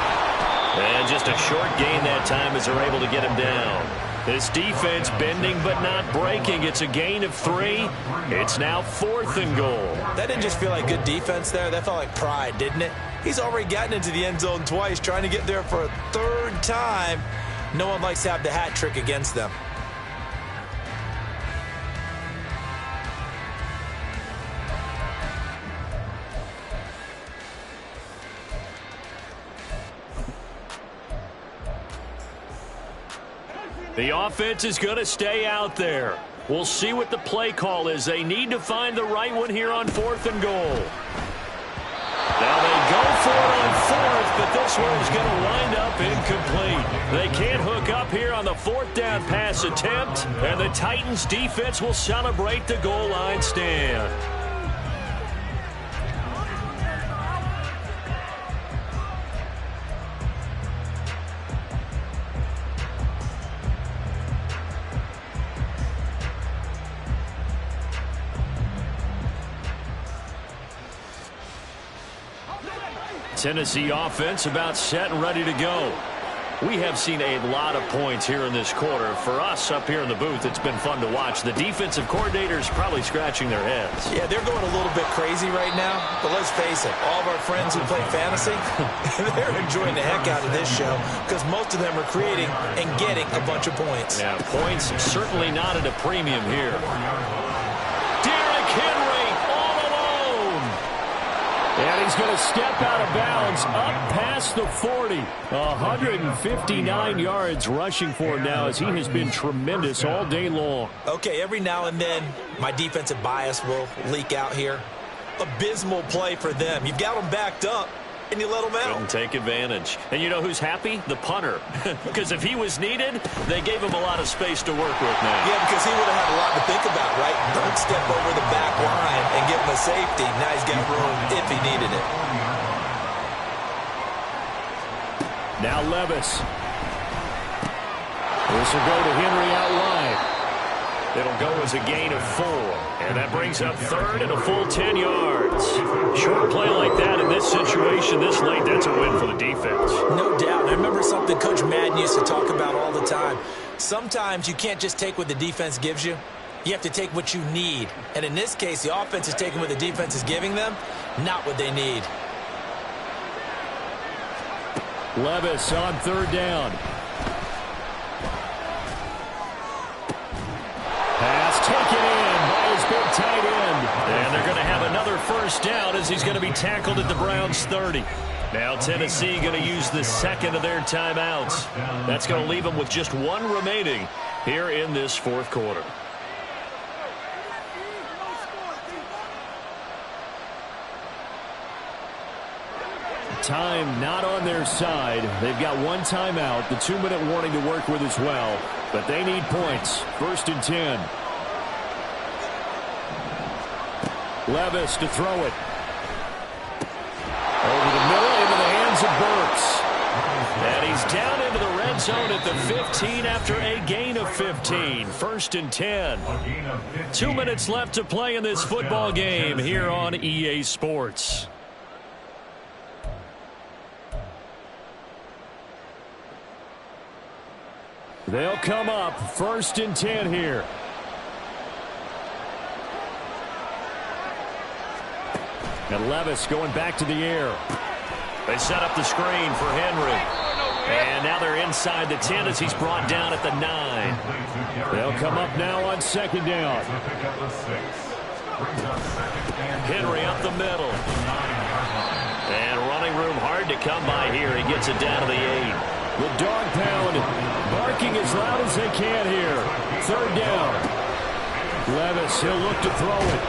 And just a short gain that time as they're able to get him down. This defense bending but not breaking. It's a gain of 3. It's now 4th and goal. That didn't just feel like good defense there. That felt like pride, didn't it? He's already gotten into the end zone twice, trying to get there for a 3rd time. No one likes to have the hat trick against them. The offense is going to stay out there. We'll see what the play call is. They need to find the right one here on 4th and goal. Now they go for it on 4th, but this one is going to wind up incomplete. They can't hook up here on the 4th down pass attempt, and the Titans defense will celebrate the goal line stand. Tennessee offense about set and ready to go. We have seen a lot of points here in this quarter. For us up here in the booth, it's been fun to watch. The defensive coordinators probably scratching their heads. Yeah, they're going a little bit crazy right now. But let's face it, all of our friends who play fantasy, they're enjoying the heck out of this show because most of them are creating and getting a bunch of points. Yeah, points certainly not at a premium here. Derrick Henry all alone. And he's going to step out of bounds up past the 40. 159 yards rushing for him now as he has been tremendous all day long. Okay, every now and then my defensive bias will leak out here. Abysmal play for them. You've got them backed up, and you let them out. Couldn't take advantage. And you know who's happy? The punter. Because if he was needed, they gave him a lot of space to work with now. Yeah, because he would have had a lot to think about, right? Don't step over the back line and give him a safety. Now he's got room if he needed it. Now Levis. This will go to Henry out wide. It'll go as a gain of 4. And that brings up 3rd and a full 10 yards. Short play like that in this situation this late, that's a win for the defense. No doubt. I remember something Coach Madden used to talk about all the time. Sometimes you can't just take what the defense gives you. You have to take what you need. And in this case, the offense is taking what the defense is giving them, not what they need. Levis on 3rd down. Pass taken in by his big tight end. And they're going to have another 1st down as he's going to be tackled at the Browns' 30. Now Tennessee going to use the 2nd of their timeouts. That's going to leave them with just 1 remaining here in this 4th quarter. Time not on their side. They've got 1 timeout, the 2-minute warning to work with as well. But they need points. 1st and 10. Levis to throw it. Over the middle into the hands of Burks. And he's down into the red zone at the 15 after a gain of 15. 1st and 10. 2 minutes left to play in this football game here on EA Sports. They'll come up 1st and 10 here. And Levis going back to the air. They set up the screen for Henry. And now they're inside the 10 as he's brought down at the 9. They'll come up now on 2nd down. Henry up the middle. And running room hard to come by here. He gets it down to the 8. The dog pound barking as loud as they can here. 3rd down. Levis, he'll look to throw it.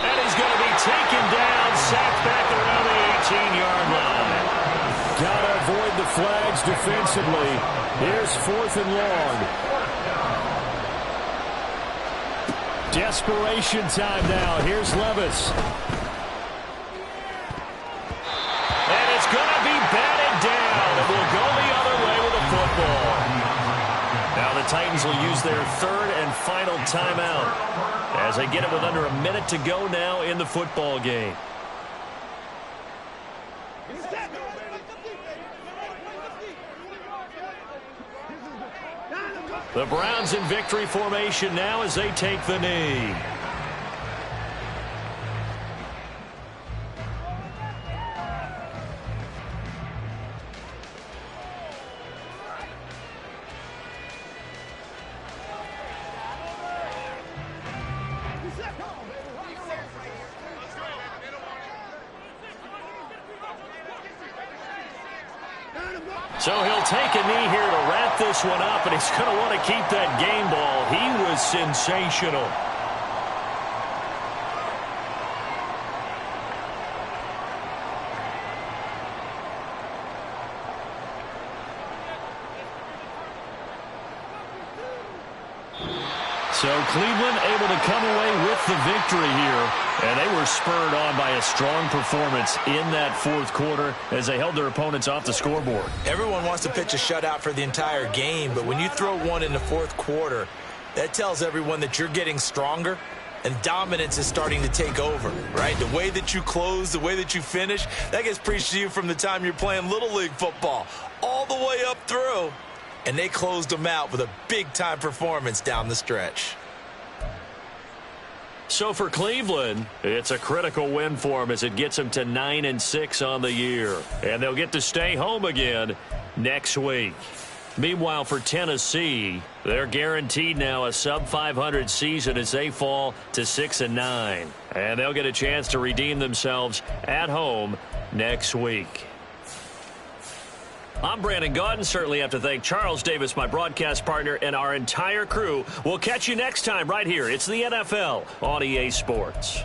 And he's going to be taken down, sacked back around the 18-yard line. Got to avoid the flags defensively. Here's 4th and long. Desperation time now. Here's Levis. And it's going to be batted down. It will go the other way with the football. Now the Titans will use their third and final timeout as they get it with under a minute to go now in the football game. The Browns in victory formation now as they take the knee. So he'll take a knee here to wrap this one up, and he's going to want to keep that game ball. He was sensational. So Cleveland able to come away with the victory here. And they were spurred on by a strong performance in that fourth quarter as they held their opponents off the scoreboard. Everyone wants to pitch a shutout for the entire game, but when you throw one in the fourth quarter, that tells everyone that you're getting stronger and dominance is starting to take over, right? The way that you close, the way that you finish, that gets preached to you from the time you're playing Little League football all the way up through. And they closed them out with a big-time performance down the stretch. So for Cleveland, it's a critical win for them as it gets them to 9-6 on the year. And they'll get to stay home again next week. Meanwhile, for Tennessee, they're guaranteed now a sub-500 season as they fall to 6-9. And they'll get a chance to redeem themselves at home next week. I'm Brandon Gaudin. Certainly have to thank Charles Davis, my broadcast partner, and our entire crew. We'll catch you next time right here. It's the NFL on EA Sports.